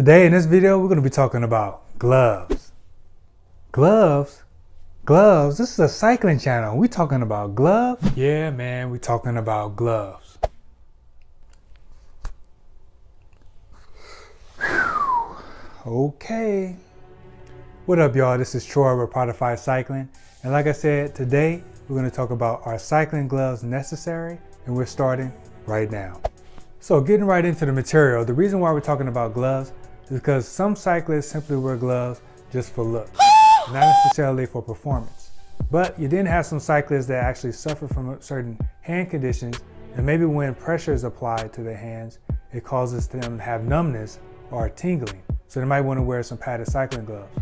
Today in this video, we're going to be talking about gloves. Gloves? Gloves? This is a cycling channel. We talking about gloves? Yeah, man, we talking about gloves. Whew. Okay. What up, y'all? This is Troy with Prodified Cycling. And like I said, today we're going to talk about are cycling gloves necessary? And we're starting right now. So getting right into the material, the reason why we're talking about gloves is because some cyclists simply wear gloves just for look, not necessarily for performance. But you then have some cyclists that actually suffer from certain hand conditions, and maybe when pressure is applied to their hands, it causes them to have numbness or tingling. So they might want to wear some padded cycling gloves.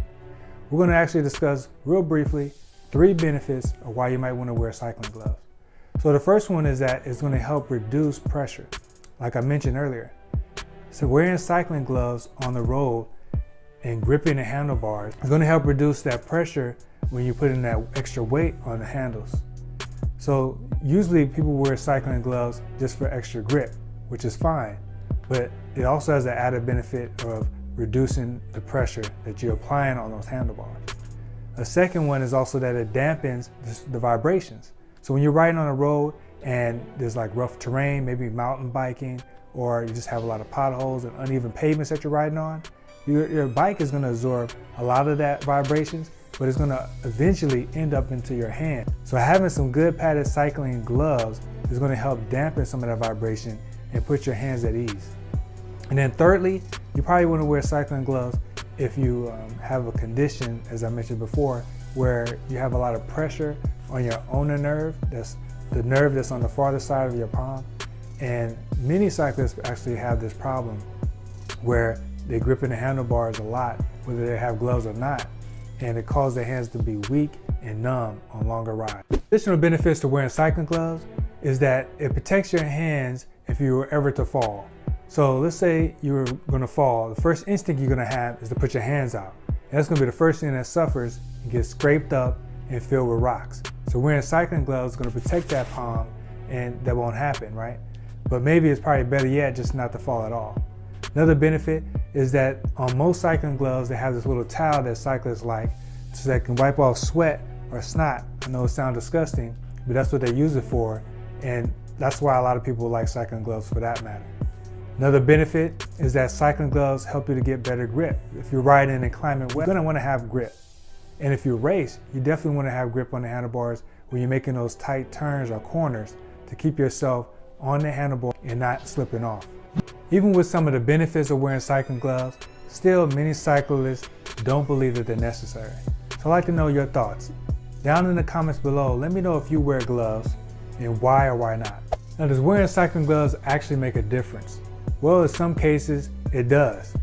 We're going to actually discuss real briefly 3 benefits of why you might want to wear cycling gloves. So the first one is that it's going to help reduce pressure, like I mentioned earlier. So wearing cycling gloves on the road and gripping the handlebars is going to help reduce that pressure when you put in that extra weight on the handles. So usually people wear cycling gloves just for extra grip, which is fine, but it also has the added benefit of reducing the pressure that you're applying on those handlebars. A second one is also that it dampens the vibrations. So when you're riding on a road and there's like rough terrain, maybe mountain biking, or you just have a lot of potholes and uneven pavements that you're riding on, your bike is going to absorb a lot of that vibrations, but it's going to eventually end up into your hand. So having some good padded cycling gloves is going to help dampen some of that vibration and put your hands at ease. And then thirdly, you probably want to wear cycling gloves if you have a condition, as I mentioned before, where you have a lot of pressure on your ulnar nerve. That's the nerve that's on the farther side of your palm. And many cyclists actually have this problem where they grip in the handlebars a lot, whether they have gloves or not, and it causes their hands to be weak and numb on longer rides. Additional benefits to wearing cycling gloves is that it protects your hands if you were ever to fall. So let's say you're gonna fall, the first instinct you're gonna have is to put your hands out. And that's gonna be the first thing that suffers and gets scraped up and filled with rocks. So wearing cycling gloves is gonna protect that palm, and that won't happen, right? But maybe it's probably better yet just not to fall at all. Another benefit is that on most cycling gloves, they have this little towel that cyclists like, so they can wipe off sweat or snot. I know it sounds disgusting, but that's what they use it for. And that's why a lot of people like cycling gloves for that matter. Another benefit is that cycling gloves help you to get better grip. If you're riding in inclement weather, you're gonna wanna have grip. And if you race, you definitely wanna have grip on the handlebars when you're making those tight turns or corners to keep yourself on the handlebar and not slipping off. Even with some of the benefits of wearing cycling gloves, still many cyclists don't believe that they're necessary. So I'd like to know your thoughts. Down in the comments below, let me know if you wear gloves and why or why not. Now, does wearing cycling gloves actually make a difference? Well, in some cases, it does.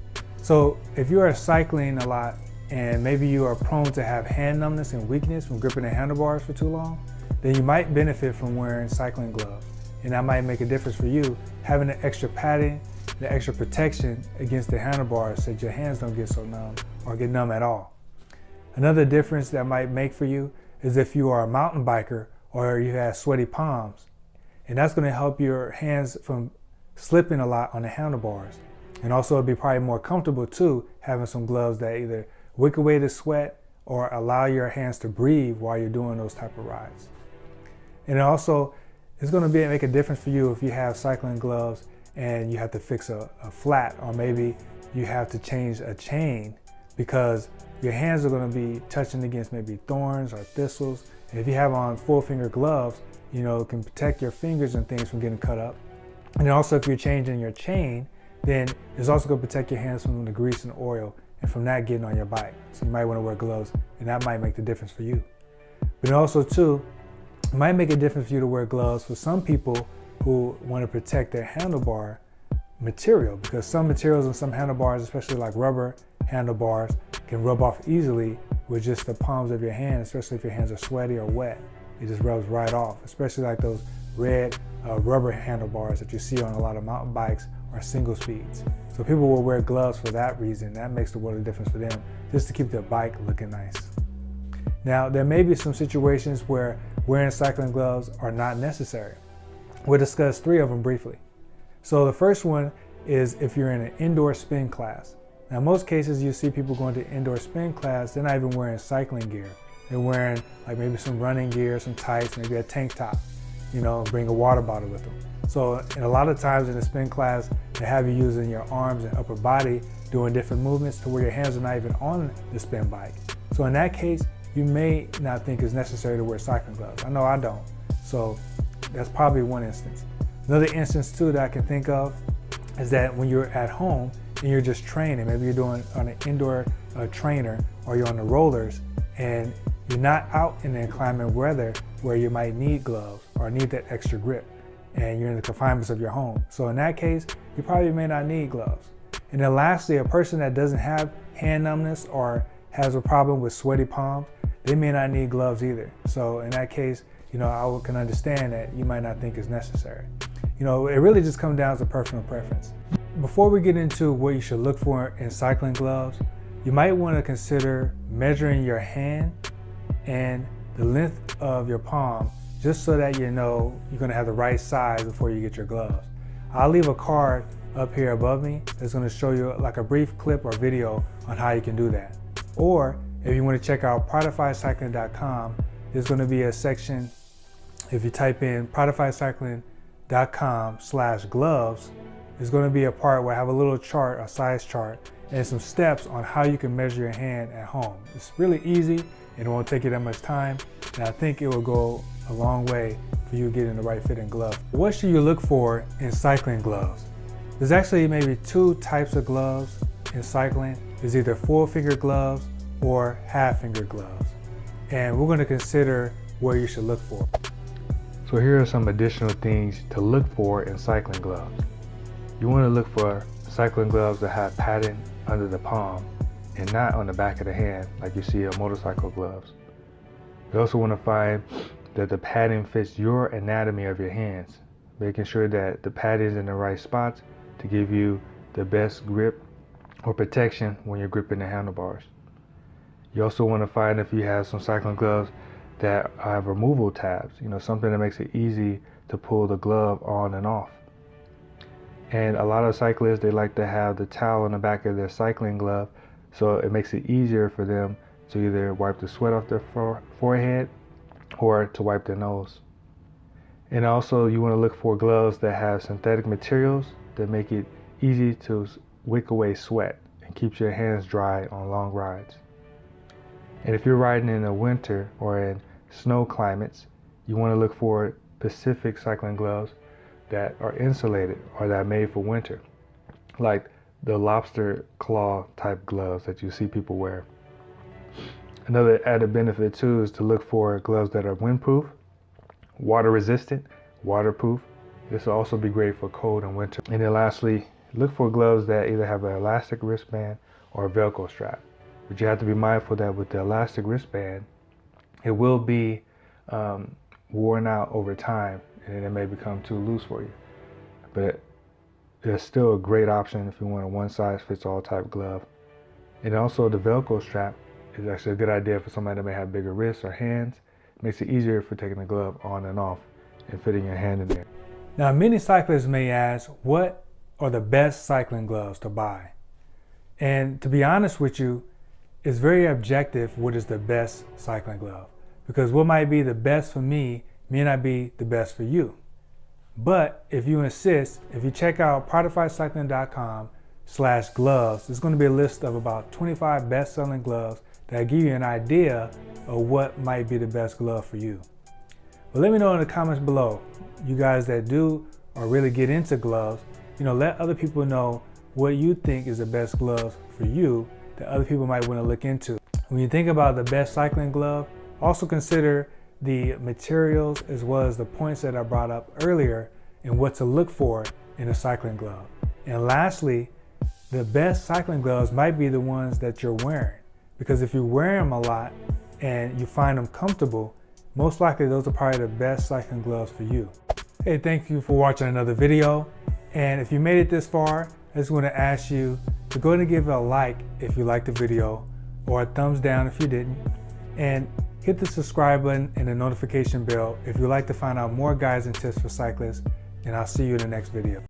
So if you are cycling a lot and maybe you are prone to have hand numbness and weakness from gripping the handlebars for too long, then you might benefit from wearing cycling gloves. And that might make a difference for you, having the extra padding, the extra protection against the handlebars so that your hands don't get so numb or get numb at all. Another difference that might make for you is if you are a mountain biker or you have sweaty palms. And that's going to help your hands from slipping a lot on the handlebars. And also it'll be probably more comfortable too, having some gloves that either wick away the sweat or allow your hands to breathe while you're doing those type of rides. And also, it's going to make a difference for you if you have cycling gloves and you have to fix a flat, or maybe you have to change a chain because your hands are going to be touching against maybe thorns or thistles. And if you have on full finger gloves, you know, it can protect your fingers and things from getting cut up. And then also if you're changing your chain, then it's also going to protect your hands from the grease and oil and from that getting on your bike. So you might want to wear gloves, and that might make the difference for you. But also too, it might make a difference for you to wear gloves for some people who want to protect their handlebar material, because some materials and some handlebars, especially like rubber handlebars, can rub off easily with just the palms of your hands, especially if your hands are sweaty or wet. It just rubs right off, especially like those red rubber handlebars that you see on a lot of mountain bikes or single speeds. So people will wear gloves for that reason. That makes the world of difference for them, just to keep their bike looking nice. Now, there may be some situations where wearing cycling gloves are not necessary. We'll discuss 3 of them briefly. So the first one is if you're in an indoor spin class. Now, in most cases, you see people going to indoor spin class, they're not even wearing cycling gear. They're wearing like maybe some running gear, some tights, maybe a tank top, you know, bring a water bottle with them. So, and a lot of times in the spin class, they have you using your arms and upper body, doing different movements to where your hands are not even on the spin bike. So in that case, you may not think it's necessary to wear cycling gloves. I know I don't. So that's probably one instance. Another instance too that I can think of is that when you're at home and you're just training, maybe you're doing on an indoor trainer or you're on the rollers and you're not out in the inclement weather where you might need gloves or need that extra grip and you're in the confinements of your home. So in that case, you probably may not need gloves. And then lastly, a person that doesn't have hand numbness or has a problem with sweaty palms, they may not need gloves either. So in that case, you know, I can understand that you might not think it's necessary. You know, it really just comes down to personal preference. Before we get into what you should look for in cycling gloves, you might want to consider measuring your hand and the length of your palm, just so that you know you're going to have the right size before you get your gloves. I'll leave a card up here above me that's going to show you like a brief clip or video on how you can do that. Or if you want to check out pridefycycling.com, there's going to be a section, if you type in pridefycycling.com/gloves, there's going to be a part where I have a little chart, a size chart, and some steps on how you can measure your hand at home. It's really easy and it won't take you that much time, and I think it will go a long way for you getting the right fitting glove. What should you look for in cycling gloves? There's actually maybe two types of gloves in cycling. There's either full finger gloves or half finger gloves. And we're going to consider what you should look for. So here are some additional things to look for in cycling gloves. You want to look for cycling gloves that have padding under the palm and not on the back of the hand like you see on motorcycle gloves. You also want to find that the padding fits your anatomy of your hands, making sure that the padding is in the right spots to give you the best grip or protection when you're gripping the handlebars. You also want to find if you have some cycling gloves that have removal tabs, you know, something that makes it easy to pull the glove on and off. And a lot of cyclists, they like to have the towel on the back of their cycling glove, so it makes it easier for them to either wipe the sweat off their forehead or to wipe their nose. And also you want to look for gloves that have synthetic materials that make it easy to wick away sweat and keeps your hands dry on long rides. And if you're riding in the winter or in snow climates, you want to look for Pacific cycling gloves that are insulated or that are made for winter, like the lobster claw type gloves that you see people wear. Another added benefit too is to look for gloves that are windproof, water resistant, waterproof. This will also be great for cold and winter. And then lastly, look for gloves that either have an elastic wristband or a Velcro strap. But you have to be mindful that with the elastic wristband, it will be worn out over time and it may become too loose for you. But it's still a great option if you want a one-size-fits-all type glove. And also the Velcro strap is actually a good idea for somebody that may have bigger wrists or hands. It makes it easier for taking the glove on and off and fitting your hand in there. Now, many cyclists may ask, what are the best cycling gloves to buy? And to be honest with you, it's very objective what is the best cycling glove. Because what might be the best for me may not be the best for you. But if you insist, if you check out pridefycycling.com/gloves, there's going to be a list of about 25 best-selling gloves that give you an idea of what might be the best glove for you. But let me know in the comments below, you guys that do or really get into gloves, you know, let other people know what you think is the best gloves for you that other people might want to look into. When you think about the best cycling glove, also consider the materials as well as the points that I brought up earlier and what to look for in a cycling glove. And lastly, the best cycling gloves might be the ones that you're wearing, because if you wear them a lot and you find them comfortable, most likely those are probably the best cycling gloves for you. Hey, thank you for watching another video. And if you made it this far, I just want to ask you to go ahead and give it a like if you liked the video, or a thumbs down if you didn't, and hit the subscribe button and the notification bell if you'd like to find out more guides and tips for cyclists, and I'll see you in the next video.